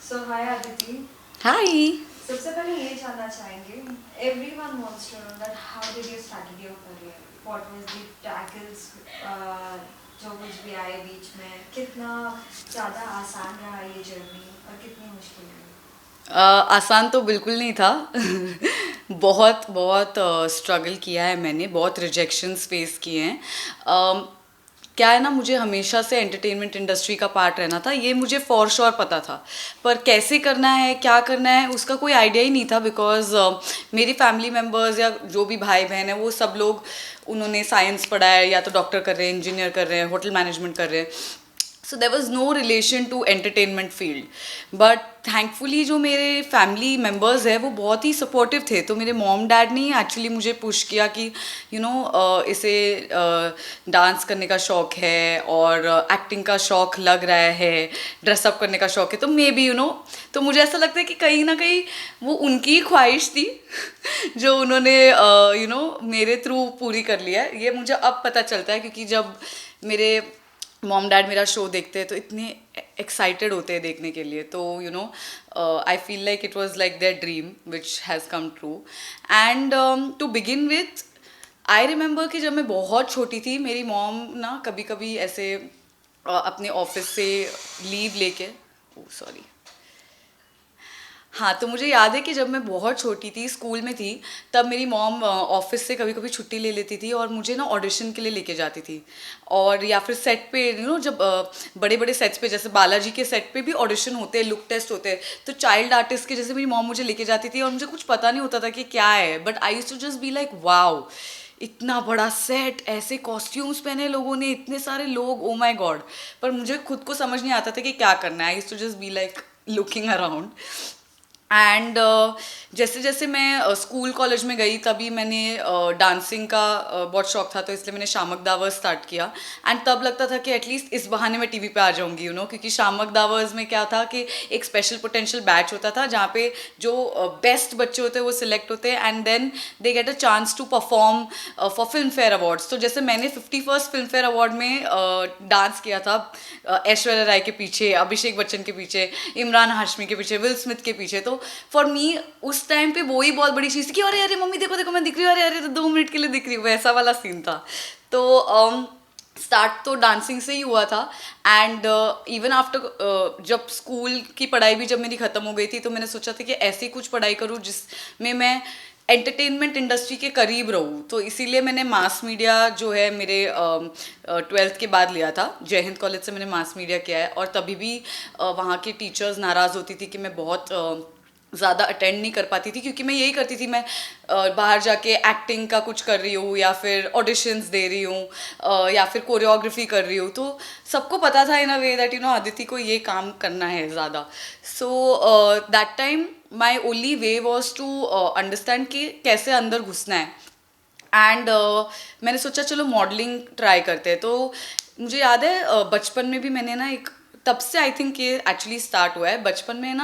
So hi Aditi. Hi. सबसे पहले ये जानना चाहेंगे, everyone wants to know that how did you start your career? What was the tackles जो कुछ भी आए बीच में, कितना ज़्यादा आसान रहा ये जर्नी और कितनी मुश्किल रही? आसान तो बिल्कुल नहीं था बहुत बहुत स्ट्रगल किया है मैंने, बहुत रिजेक्शंस फेस किए हैं। क्या है ना, मुझे हमेशा से एंटरटेनमेंट इंडस्ट्री का पार्ट रहना था, ये मुझे फॉर श्योर पता था। पर कैसे करना है, क्या करना है, उसका कोई आइडिया ही नहीं था। बिकॉज मेरी फैमिली मेम्बर्स या जो भी भाई बहन है वो सब लोग, उन्होंने साइंस पढ़ा है, या तो डॉक्टर कर रहे हैं, इंजीनियर कर रहे हैं, होटल मैनेजमेंट कर रहे हैं। So there was no relation to entertainment field. But thankfully जो मेरे फैमिली मेम्बर्स है वो बहुत ही सपोर्टिव थे। तो मेरे मॉम डैड ने एक्चुअली मुझे पुश किया कि इसे डांस करने का शौक है और एक्टिंग का शौक लग रहा है, ड्रेसअप करने का शौक है, तो मे बी तो मुझे ऐसा लगता है कि कहीं ना कहीं वो उनकी ही ख्वाहिश थी जो उन्होंने मेरे थ्रू पूरी कर लिया है। ये मुझे अब पता चलता है, क्योंकि जब मेरे मॉम डैड मेरा शो देखते हैं तो इतने एक्साइटेड होते हैं देखने के लिए। तो I feel like it was like their dream which has come true. And to begin with, I remember कि जब मैं बहुत छोटी थी, मेरी मॉम ना कभी कभी ऐसे अपने ऑफिस से लीव लेके, सॉरी, हाँ, तो मुझे याद है कि जब मैं बहुत छोटी थी, स्कूल में थी, तब मेरी मॉम ऑफिस से कभी कभी छुट्टी ले लेती थी और मुझे ना ऑडिशन के लिए लेके जाती थी। और या फिर सेट पे जब बड़े बड़े सेट्स पे, जैसे बालाजी के सेट पे भी ऑडिशन होते हैं, लुक टेस्ट होते हैं, तो चाइल्ड आर्टिस्ट के जैसे मेरी मॉम मुझे लेके जाती थी और मुझे कुछ पता नहीं होता था कि क्या है, but I used to just be like wow, इतना बड़ा सेट, ऐसे कॉस्ट्यूम्स पहने लोगों ने, इतने सारे लोग, ओ माय गॉड। पर मुझे खुद को समझ नहीं आता था कि क्या करना है। I used to just be like looking around. And जैसे जैसे मैं स्कूल कॉलेज में गई, तभी मैंने डांसिंग का बहुत शौक था, तो इसलिए मैंने शामक दावर्स स्टार्ट किया। एंड तब लगता था कि एटलीस्ट इस बहाने मैं टीवी पे आ जाऊंगी, क्योंकि शामक दावर्स में क्या था कि एक स्पेशल पोटेंशियल बैच होता था जहाँ पे जो बेस्ट बच्चे होते हैं वो सिलेक्ट होते हैं, and then they get a chance to perform for Filmfare awards. तो जैसे मैंने 51st फिल्म फेयर अवार्ड में डांस किया था, ऐश्वर्या राय के पीछे, अभिषेक बच्चन के पीछे, इमरान हाशमी के पीछे, विल स्मिथ के पीछे। तो फॉर मी उस टाइम पे वो ही बहुत बड़ी चीज़ थी कि अरे अरे मम्मी देखो देखो मैं दिख रही हूँ, अरे अरे तो 2 मिनट के लिए दिख रही हूँ, वैसा वाला सीन था। तो स्टार्ट तो डांसिंग से ही हुआ था। एंड इवन आफ्टर जब स्कूल की पढ़ाई भी जब मेरी ख़त्म हो गई थी, तो मैंने सोचा था कि ऐसी कुछ पढ़ाई करूँ जिसमें मैं एंटरटेनमेंट इंडस्ट्री के करीब रहूँ। तो इसीलिए मैंने मास मीडिया जो है मेरे 12th के बाद लिया था। जय हिंद कॉलेज से मैंने मास मीडिया किया है, और तभी भी वहाँ की टीचर्स नाराज़ होती थी कि मैं बहुत ज़्यादा अटेंड नहीं कर पाती थी, क्योंकि मैं यही करती थी, मैं बाहर जाके एक्टिंग का कुछ कर रही हूँ, या फिर ऑडिशंस दे रही हूँ, या फिर कोरियोग्राफी कर रही हूँ। तो सबको पता था इन अ वे दैट आदिति को ये काम करना है ज़्यादा। So that time my only way was to understand कि कैसे अंदर घुसना है। एंड मैंने सोचा चलो मॉडलिंग ट्राई करते हैं। तो मुझे याद है बचपन में भी मैंने ना एक, तब से आई थिंक ये एक्चुअली स्टार्ट हुआ है। बचपन में ना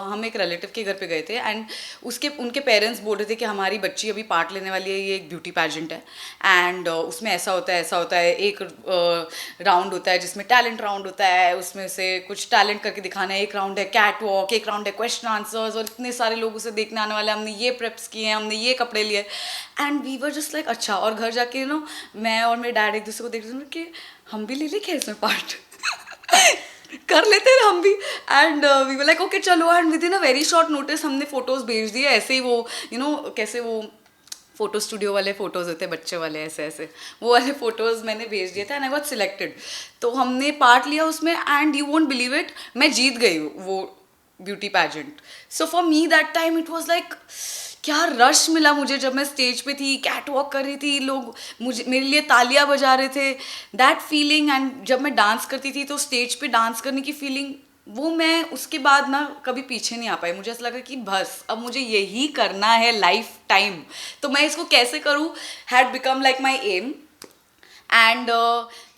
हम एक रिलेटिव के घर पे गए थे, एंड उनके पेरेंट्स बोल रहे थे कि हमारी बच्ची अभी पार्ट लेने वाली है, ये एक ब्यूटी पैजेंट है, एंड उसमें ऐसा होता है, ऐसा होता है, एक राउंड होता है जिसमें टैलेंट राउंड होता है, उसमें से कुछ टैलेंट करके दिखाना है, एक राउंड है कैट वॉक, एक राउंड है क्वेश्चन आंसर्स, और इतने सारे लोग उसे देखने आने वाले हैं, हमने ये प्रेप्स किए हैं, हमने ये कपड़े लिए। And we were just like अच्छा। और घर जाके मैं और मेरे डैड एक दूसरे को देख रहे थे कि हम भी ले लें क्या इसमें पार्ट कर लेते हैं हम भी। And we were like okay चलो। And within a very short notice हमने फोटोज भेज दिए, ऐसे ही वो कैसे वो फोटो स्टूडियो वाले फोटोज होते हैं बच्चे वाले, ऐसे ऐसे वो वाले फोटोज मैंने भेज दिए थे, एंड आई गॉट सिलेक्टेड। तो हमने पार्ट लिया उसमें, and you won't believe it, मैं जीत गई वो beauty pageant. So for me that time it was like, क्या रश मिला मुझे जब मैं स्टेज पे थी, कैट वॉक कर रही थी, लोग मुझे मेरे लिए तालियां बजा रहे थे, दैट फीलिंग। एंड जब मैं डांस करती थी तो स्टेज पे डांस करने की फीलिंग, वो मैं उसके बाद ना कभी पीछे नहीं आ पाई। मुझे ऐसा लगा कि बस अब मुझे यही करना है लाइफ टाइम, तो मैं इसको कैसे करूँ, had become like my aim. And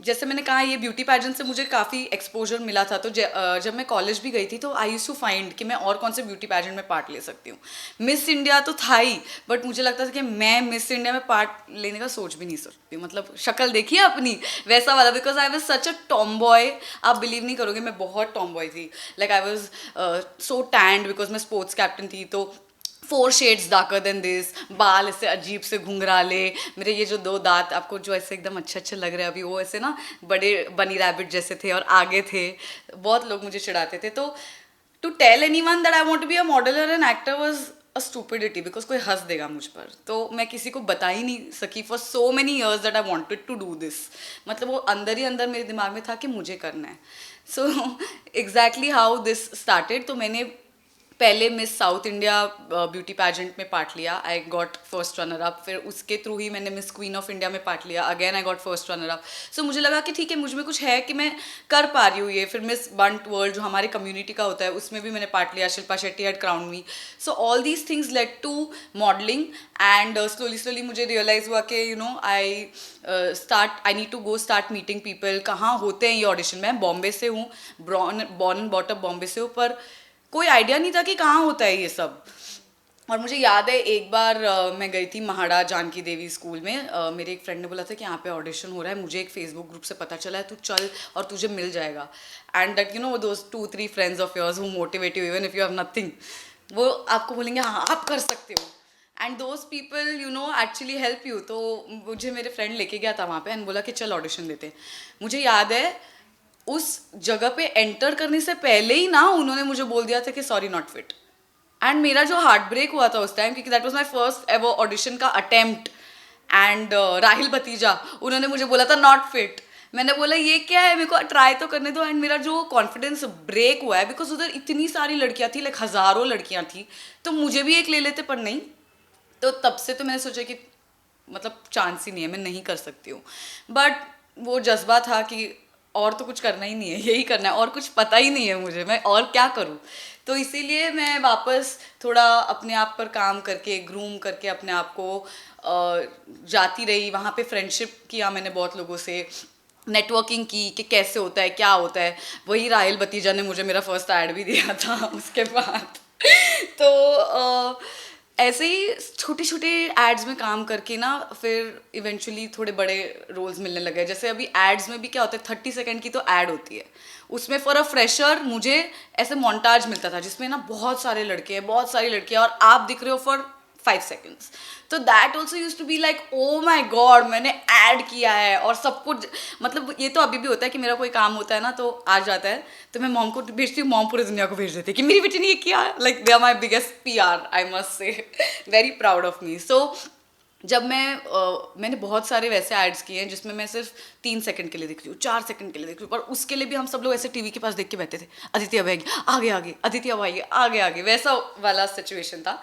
जैसे मैंने कहा ये ब्यूटी पैजेंट से मुझे काफ़ी एक्सपोजर मिला था, तो जब मैं कॉलेज भी गई थी तो आई यूज टू फाइंड कि मैं और कौन से ब्यूटी पैजेंट में पार्ट ले सकती हूँ. मिस इंडिया तो था ही, बट मुझे लगता था कि मैं मिस इंडिया में पार्ट लेने का सोच भी नहीं सकती हूँ. मतलब शक्ल देखिए अपनी, वैसा वाला. Because I was such a Tom boy. आप बिलीव नहीं करोगे, मैं बहुत टॉम बॉय थी. Like I was so stand because मैं स्पोर्ट्स कैप्टन थी. तो 4 शेड्स डार्कर देन दिस, बाल ऐसे अजीब से घुंघराले, मेरे ये जो 2 दांत आपको जो ऐसे एकदम अच्छे अच्छे लग रहे हैं अभी, वो ऐसे ना बड़े बनी रैबिट जैसे थे और आगे थे. बहुत लोग मुझे चिढ़ाते थे. तो to tell anyone that I want to be a model और an actor was a stupidity, because कोई हंस देगा मुझ पर. तो मैं किसी को बता ही नहीं सकी for so many years that I wanted to do this. मतलब वो अंदर ही अंदर मेरे दिमाग में था कि मुझे करना है. So exactly how this started. तो मैंने पहले Miss South India beauty pageant में पार्ट लिया. I got first runner up. फिर उसके थ्रू ही मैंने मिस क्वीन ऑफ इंडिया में पार्ट लिया. Again I got first runner up. So मुझे लगा कि ठीक है, मुझ में कुछ है कि मैं कर पा रही हूँ ये. फिर मिस बंट वर्ल्ड जो हमारे कम्युनिटी का होता है उसमें भी मैंने पार्ट लिया. Shilpa Shetty had crown me. So all these things led to modelling. And slowly slowly मुझे रियलाइज़ हुआ कि I need to go start meeting people. कहाँ होते हैं ये ऑडिशन. मैं बॉम्बे से हूँ, born and brought up Bombay से हूँ, पर कोई आइडिया नहीं था कि कहाँ होता है ये सब. और मुझे याद है एक बार मैं गई थी महाड़ा जानकी देवी स्कूल में. मेरे एक फ्रेंड ने बोला था कि यहाँ पे ऑडिशन हो रहा है. मुझे एक फेसबुक ग्रुप से पता चला है, तू चल और तुझे मिल जाएगा. And that those 2-3 friends of yours who motivate you even if you have nothing, वो आपको बोलेंगे हाँ आप कर सकते हो. And those people actually help you. तो मुझे मेरे फ्रेंड लेके गया था वहाँ पे एंड बोला कि चल ऑडिशन देते. मुझे याद है उस जगह पे एंटर करने से पहले ही ना उन्होंने मुझे बोल दिया था कि सॉरी नॉट फिट. एंड मेरा जो हार्ट ब्रेक हुआ था उस टाइम, क्योंकि that was my first ever audition का अटेम्प्ट. एंड राहिल भतीजा उन्होंने मुझे बोला था नॉट फिट. मैंने बोला ये क्या है, मेरे को ट्राई तो करने दो. एंड मेरा जो कॉन्फिडेंस ब्रेक हुआ है, बिकॉज उधर इतनी सारी लड़कियां थी, लाइक हज़ारों लड़कियां थी, तो मुझे भी एक ले लेते, पर नहीं. तो तब से तो मैंने सोचा कि मतलब चांस ही नहीं है, मैं नहीं कर सकती हूँ. बट वो जज्बा था कि और तो कुछ करना ही नहीं है, यही करना है, और कुछ पता ही नहीं है मुझे, मैं और क्या करूँ. तो इसीलिए मैं वापस थोड़ा अपने आप पर काम करके, ग्रूम करके अपने आप को जाती रही. वहाँ पे फ्रेंडशिप किया मैंने बहुत लोगों से, नेटवर्किंग की कि कैसे होता है, क्या होता है. वही राहिल भतीजा ने मुझे मेरा फर्स्ट ऐड भी दिया था उसके बाद. तो ऐसे ही छोटे छोटे एड्स में काम करके ना फिर इवेंचुअली थोड़े बड़े रोल्स मिलने लगे. जैसे अभी एड्स में भी क्या होता है, 30 सेकंड की तो ऐड होती है. उसमें फॉर अ फ्रेशर मुझे ऐसे मोन्टाज मिलता था जिसमें ना बहुत सारे लड़के हैं, बहुत सारी लड़कियां, और आप दिख रहे हो फॉर 5 seconds. तो that also use to be like oh my God, मैंने ऐड किया है. और सब कुछ, मतलब ये तो अभी भी होता है कि मेरा कोई काम होता है ना तो आ जाता है, तो मैं मॉम को भेजती हूँ, मॉम पूरी दुनिया को भेज देती है कि मेरी बेटी ने ये किया. Like they are my biggest PR, I must say. Very proud of me. So जब मैंने बहुत सारे वैसे एड्स किए हैं जिसमें मैं सिर्फ 3 सेकंड के लिए दिख रही हूँ, 4 सेकंड के लिए दिख रही हूँ, पर उसके लिए भी हम सब लोग ऐसे टीवी के पास देख के बैठे थे, अदिति अब आएगी, आगे आगे, अदिति अब आएगी, आगे आगे, वैसा वाला सिचुएशन था.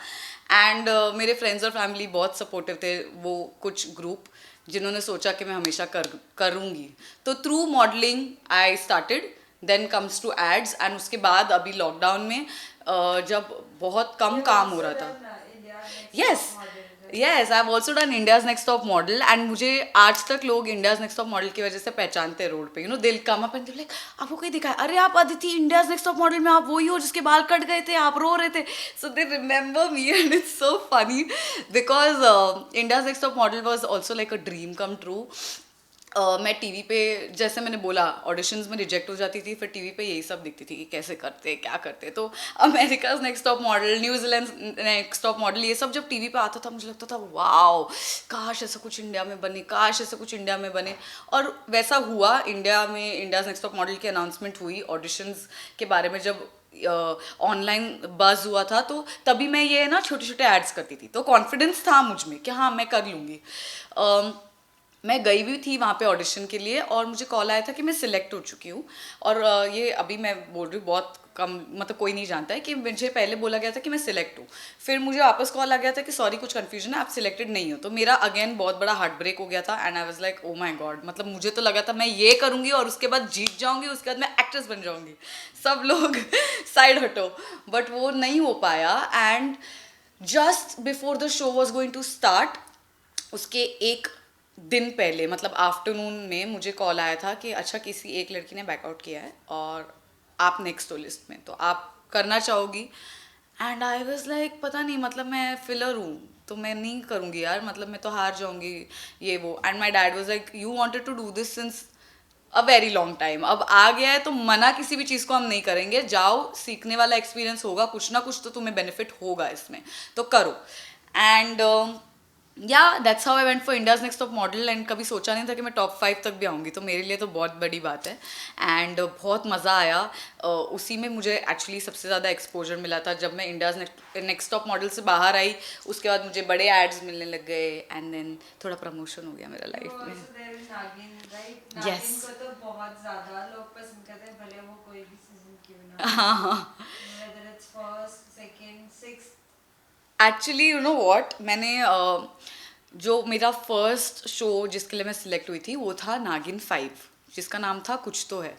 एंड मेरे फ्रेंड्स और फैमिली बहुत सपोर्टिव थे. वो कुछ ग्रुप जिन्होंने सोचा कि मैं हमेशा करूँगी. तो through modelling I started, then comes to ads. And उसके बाद अभी लॉकडाउन में जब बहुत कम काम हो रहा था. Yes yes, I have also done India's next top model. And मुझे आज तक लोग इंडियाज नेक्स्ट टॉप मॉडल की वजह से पहचानते हैं रोड पे. दिल कम अप एंड लाइक आपको कहीं दिखा है, अरे आप Aditi India's next top model में आप वही हो जिसके बाल कट गए थे, आप रो रहे थे. So they remember me and it's so funny because India's next top model was also like a dream come true. मैं टीवी पे, जैसे मैंने बोला, ऑडिशंस में रिजेक्ट हो जाती थी, फिर टीवी पे यही सब दिखती थी कि कैसे करते, क्या करते. तो America's next top model, New Zealand next top model, ये सब जब टीवी पे आता था मुझे लगता था वाओ, काश ऐसा कुछ इंडिया में बने, काश ऐसा कुछ इंडिया में बने. और वैसा हुआ. इंडिया में इंडियाज नेक्स्ट टॉप मॉडल की अनाउंसमेंट हुई ऑडिशंस के बारे में. जब ऑनलाइन बज़ हुआ था तो तभी मैं ये ना छोटे छोटे एड्स करती थी, तो कॉन्फिडेंस था मुझ में कि हाँ मैं कर लूँगी. मैं गई भी थी वहाँ पे ऑडिशन के लिए और मुझे कॉल आया था कि मैं सिलेक्ट हो चुकी हूँ. और ये अभी मैं बोल रही हूँ बहुत कम, मतलब कोई नहीं जानता है कि मुझे पहले बोला गया था कि मैं सिलेक्ट हूँ, फिर मुझे वापस कॉल आ गया था कि सॉरी कुछ कन्फ्यूजन है, आप सिलेक्टेड नहीं हो. तो मेरा अगेन बहुत बड़ा हार्ट ब्रेक हो गया था. And I was like oh my God, मतलब मुझे तो लगा था मैं ये करूँगी और उसके बाद जीत जाऊँगी, उसके बाद मैं एक्ट्रेस बन जाऊँगी, सब लोग साइड हटो. बट वो नहीं हो पाया. And just before the show was going to start, उसके एक दिन पहले मतलब आफ्टरनून में मुझे कॉल आया था कि अच्छा किसी एक लड़की ने बैकआउट किया है और आप नेक्स्ट हो लिस्ट में, तो आप करना चाहोगी? एंड आई वाज लाइक पता नहीं, मतलब मैं फिलर हूँ तो मैं नहीं करूँगी यार, मतलब मैं तो हार जाऊँगी ये वो। And my dad was like you wanted to do this since a very long time, अब आ गया है तो मना किसी भी चीज़ को हम नहीं करेंगे, जाओ, सीखने वाला एक्सपीरियंस होगा, कुछ ना कुछ तो तुम्हें बेनिफिट होगा इसमें, तो करो। एंड या that's how I went for India's next top model. And कभी सोचा नहीं था कि मैं टॉप 5 तक भी आऊँगी, तो मेरे लिए तो बहुत बड़ी बात है। एंड बहुत मज़ा आया। उसी में मुझे एक्चुअली सबसे ज़्यादा एक्सपोजर मिला था जब मैं इंडियाज नेक्स्ट टॉप मॉडल से बाहर आई। उसके बाद मुझे बड़े एड्स मिलने लग गए एंड देन थोड़ा प्रमोशन हो गया मेरा लाइफ तो में। also there is नागिन, right? Yes. नागिन को तो बहुत ज्यादा लोग पसंद करते हैं, भले वो कोई भी सीजन क्यों ना हाँ हो, हाँ। whether it's first, second, sixth. Actually you know what, मैंने जो मेरा फर्स्ट शो जिसके लिए मैं सिलेक्ट हुई थी वो था नागिन 5, जिसका नाम था कुछ तो है।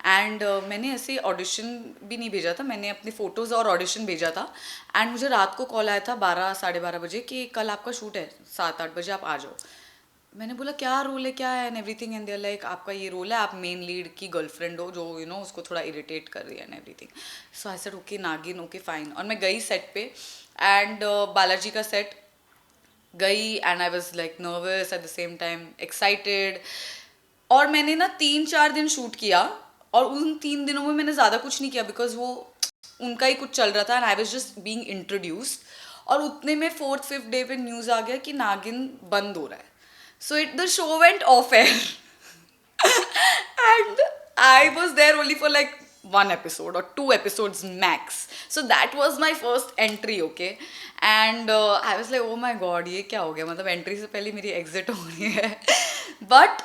एंड मैंने ऐसे ऑडिशन भी नहीं भेजा था, मैंने अपने फ़ोटोज़ और ऑडिशन भेजा था। एंड मुझे रात को कॉल आया था 12 साढ़े 12 बजे कि कल आपका शूट है 7-8 बजे, आप आ जाओ। मैंने बोला क्या रोल है, क्या है, and everything. And there like आपका ये रोल है, आप मेन लीड की गर्लफ्रेंड हो जो उसको थोड़ा इरिटेट कर रही है and everything. So I said okay नागिन, ओके फाइन। और मैं गई सेट पे एंड बालाजी का सेट गई and I was like nervous at the same time excited. और मैंने ना 3-4 दिन शूट किया और उन 3 दिनों में मैंने ज़्यादा कुछ नहीं किया बिकॉज वो उनका ही कुछ चल रहा था and I was just being introduced. और उतने में 4th-5th डे पे न्यूज़ आ गया कि नागिन बंद हो रहा है। So the show went off air and I was there only for like 1 episode or 2 episodes max. So that was my first entry, okay? And I was like, oh my god, ये क्या हो गया, मतलब entry से पहले मेरी exit हो रही है। बट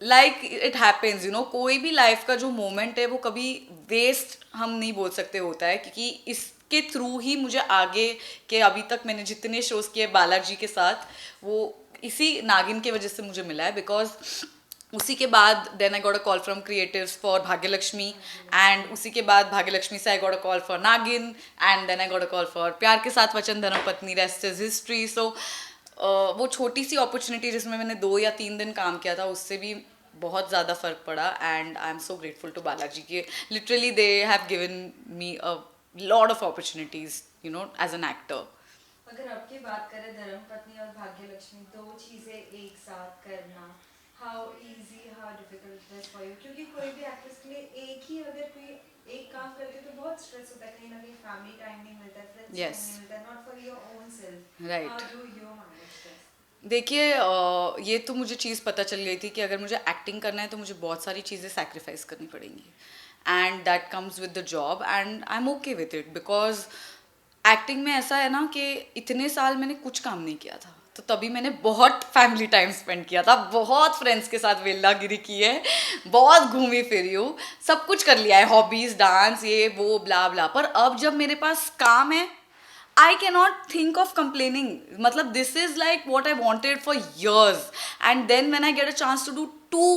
लाइक इट हैपेंस, कोई भी लाइफ का जो मोमेंट है वो कभी वेस्ट हम नहीं बोल सकते होता है, क्योंकि इसके थ्रू ही मुझे आगे के अभी तक मैंने जितने शोज़ किए बालाजी के साथ वो इसी नागिन की वजह से मुझे मिला है। बिकॉज उसी के बाद then I got a call from creatives for Bhagyalakshmi and उसी के बाद भाग्यलक्ष्मी से I got a call for Naagin and then I got a call for प्यार के साथ वचन धर्मपत्नी, रेस्ट इज हिस्ट्री। सो वो छोटी सी अपॉर्चुनिटी जिसमें मैंने 2 या 3 दिन काम किया था उससे भी बहुत ज़्यादा फ़र्क पड़ा। And I am so grateful to Balaji के literally they have given me a lot of opportunities as an actor. अगर आपकी बात करें धर्मपत्नी और भाग्यलक्ष्मी, दो चीजें एक साथ करना, how easy how difficult it is for you? क्योंकि कोई भी एक्ट्रेस के लिए एक ही अगर कोई एक काम करते हो तो बहुत स्ट्रेस होता है, कहीं ना कहीं फैमिली टाइम नहीं मिलता है, फ्रेंड्स टाइम Yes. नहीं मिलता है, not for your own self. Right. How do you manage this? देखिए ये तो मुझे चीज़ पता चल गई थी कि अगर मुझे एक्टिंग करना है तो मुझे बहुत सारी चीज़ें सैक्रिफाइस करनी पड़ेंगी and that comes with the job and I M okay with it. Because acting में ऐसा है ना कि इतने साल मैंने कुछ काम नहीं किया था, तो तभी मैंने बहुत फैमिली टाइम स्पेंड किया था, बहुत फ्रेंड्स के साथ वेल्लागिरी की है, बहुत घूमी फिरी हूँ, सब कुछ कर लिया है, हॉबीज़, डांस, ये वो ब्ला ब्ला। पर अब जब मेरे पास काम है I cannot think of complaining. Matlab, this is like what I wanted for years. And then when I get a chance to do 2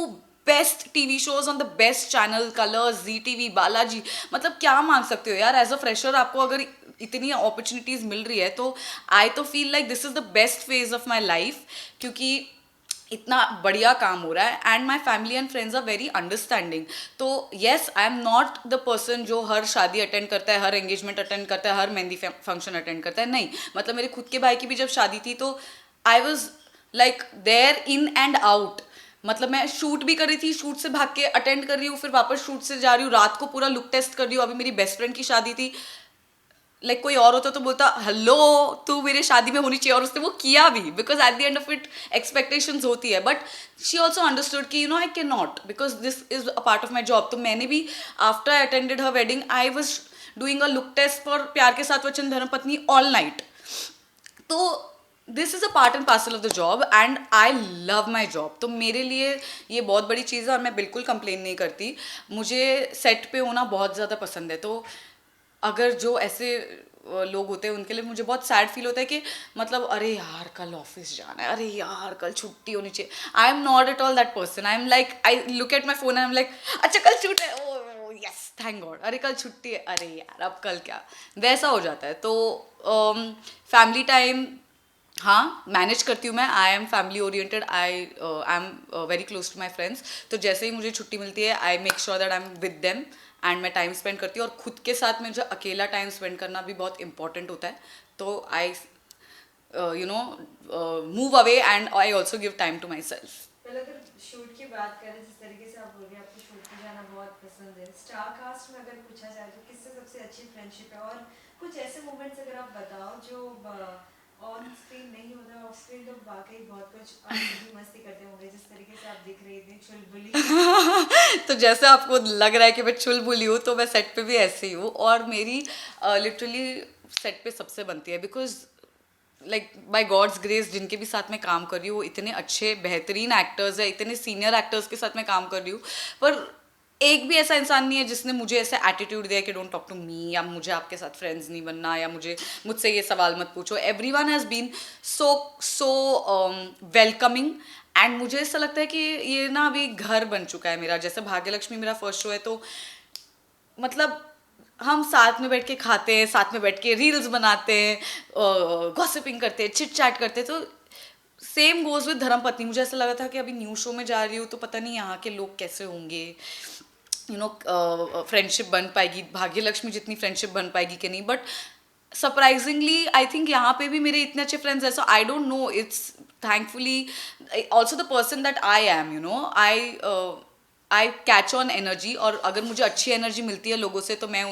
best TV shows on the best channel, Colors, ZTV, Balaji, मतलब क्या मांग सकते हो यार? As a fresher आपको अगर इतनी opportunities मिल रही है तो आई तो feel like this is the best phase of my life, क्योंकि इतना बढ़िया काम हो रहा है and my family and friends are very understanding. तो yes, I am not the person जो हर शादी अटेंड करता है, हर एंगेजमेंट अटेंड करता है, हर मेहंदी फंक्शन अटेंड करता है, नहीं। मतलब मेरे खुद के भाई की भी जब शादी थी तो I was like there in and out. मतलब मैं शूट भी कर रही थी, शूट से भाग के अटेंड कर रही हूँ, फिर वापस शूट से जा रही हूँ, रात को पूरा लुक टेस्ट कर रही हूँ। अभी मेरी बेस्ट फ्रेंड की शादी थी, लाइक कोई और होता तो बोलता हेलो तू मेरे शादी में होनी चाहिए, और उसने वो किया भी, because at the end of it expectations होती है। बट शी ऑल्सो अंडरस्टूड कि I can not, because this is a part of my job. तो मैंने भी आफ्टर आई अटेंडेड हर wedding I was doing a look test for प्यार के Saath Vachan Dharampatni all night. तो this is a part and parcel of the job and I love my job. तो मेरे लिए ये बहुत बड़ी चीज़ है और मैं बिल्कुल कंप्लेन नहीं करती। मुझे सेट पे होना बहुत ज़्यादा पसंद है। तो अगर जो ऐसे लोग होते हैं उनके लिए मुझे बहुत सैड फील होता है कि मतलब अरे यार कल ऑफिस जाना है, अरे यार कल छुट्टी होनी चाहिए। आई am not at all that person. I am like I look at my phone, I am like अच्छा कल छुट्टी है, ओ यस थैंक गॉड, अरे कल छुट्टी है, अरे यार अब कल क्या, वैसा हो जाता है। तो फैमिली टाइम हाँ मैनेज करती हूँ मैं. I am family oriented. I am very close to my friends. तो जैसे ही मुझे छुट्टी मिलती है I make sure that I am with them and मैं टाइम स्पेंड करती हूँ. और खुद के साथ मुझे अकेला टाइम स्पेंड करना भी बहुत इंपॉर्टेंट होता है. तो I move away and I also give time to myself. पहले अगर शूट की बात करें, जिस तरीके से आप बोल रहे हैं आपको शूट पे जाना बहुत पसंद है, स्टार कास्ट में अगर पूछा जाए तो किससे सबसे अच्छी फ्रेंडशिप है? और कुछ ऐसे मोमेंट्स अगर आप बताओ जो ऑन स्क्रीन नहीं होता, ऑफ स्क्रीन तो वाकई बहुत कुछ आप भी मस्ती करते होंगे, जिस तरीके से आप दिख रही थी चुलबुली. तो जैसे आपको लग रहा है कि मैं चुलबुली हूँ तो मैं सेट पे भी ऐसे ही हूँ. और मेरी लिटरली सेट पे सबसे बनती है because like by God's grace जिनके भी साथ में काम कर रही हूँ वो इतने अच्छे बेहतरीन एक्टर्स है, इतने सीनियर एक्टर्स के साथ में काम कर रही हूँ. पर एक भी ऐसा इंसान नहीं है जिसने मुझे ऐसा एटीट्यूड दिया कि डोंट टॉक टू मी, या मुझे आपके साथ फ्रेंड्स नहीं बनना, या मुझसे ये सवाल मत पूछो. Everyone has been so welcoming. And मुझे ऐसा लगता है कि ये ना अभी घर बन चुका है मेरा. जैसे भाग्यलक्ष्मी मेरा फर्स्ट शो है तो मतलब हम साथ में बैठ के खाते हैं, साथ में बैठ के रील्स बनाते हैं, गॉसिपिंग करते हैं, चिट चैट करते हैं. तो सेम गोज विद धर्मपत्नी. मुझे ऐसा लगा था कि अभी न्यू शो में जा रही हूँ तो पता नहीं यहाँ के लोग कैसे होंगे, फ्रेंडशिप बन पाएगी, भाग्यलक्ष्मी जितनी फ्रेंडशिप बन पाएगी कि नहीं. बट सरप्राइजिंगली आई थिंक यहाँ पे भी मेरे इतने अच्छे फ्रेंड्स हैं. So I don't know, it's thankfully also the person that I am. I catch on energy. और अगर मुझे अच्छी एनर्जी मिलती है लोगों से तो मैं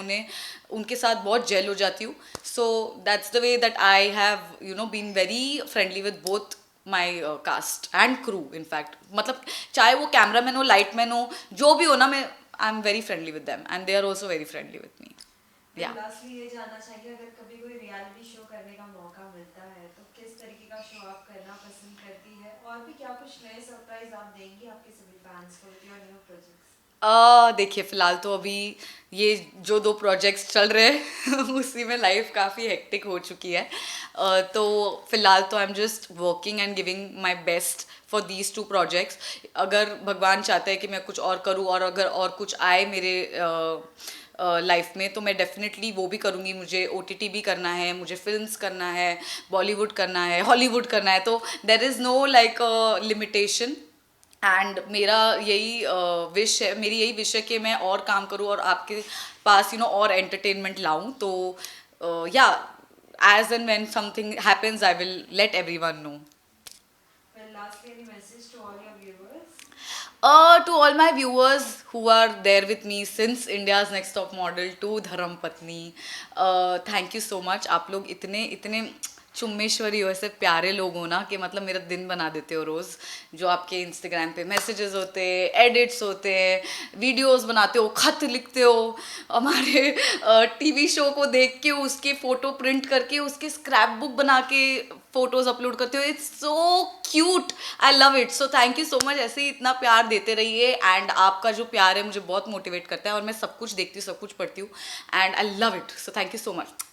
उनके साथ बहुत जेल हो जाती हूँ. So that's the way that I have been very friendly with both my cast and crew. In fact मतलब चाहे वो कैमरामैन हो, लाइटमैन हो, जो भी हो ना, मैं I am very friendly with them and they are also very friendly with me. या लास्टली ये जानना चाहेंगे, अगर कभी कोई रियलिटी शो करने का मौका मिलता है तो किस तरीके का शो आप करना पसंद करती है, और भी क्या कुछ नए सरप्राइज आप देंगी आपके सभी फैंस को विद योर न्यू प्रोजेक्ट्स? देखिए फ़िलहाल तो अभी ये जो 2 प्रोजेक्ट्स चल रहे हैं उसी में लाइफ काफ़ी हेक्टिक हो चुकी है. तो फ़िलहाल तो I am just working and giving my best for these 2 projects. अगर भगवान चाहता है कि मैं कुछ और करूँ और अगर और कुछ आए मेरे लाइफ में तो मैं डेफिनेटली वो भी करूँगी. मुझे OTT भी करना है, मुझे फिल्म्स करना है, बॉलीवुड करना है, हॉलीवुड करना है. तो there is know like limitation. And मेरा यही विश है, मेरी यही विश है कि मैं और काम करूँ और आपके पास और एंटरटेनमेंट लाऊं. तो या as and when something happens I will let everyone know. Well, lastly, any message to all your viewers? To all my viewers who are there with me since India's Next Top Model to Dharam Patni, thank you so much. आप लोग इतने इतने चुम्मेश्वरी हो, ऐसे प्यारे लोग हो ना कि मतलब मेरा दिन बना देते हो रोज़. जो आपके इंस्टाग्राम पे मैसेजेस होते हैं, एडिट्स होते हैं, वीडियोस बनाते हो, खत लिखते हो, हमारे टीवी शो को देख के उसके फ़ोटो प्रिंट करके उसके स्क्रैप बुक बना के फ़ोटोज़ अपलोड करते हो. It's so cute, I love it. So thank you so much. ऐसे ही इतना प्यार देते रहिए. एंड आपका जो प्यार है मुझे बहुत मोटिवेट करता है और मैं सब कुछ देखती हूँ, सब कुछ पढ़ती हूँ and I love it. So thank you so much.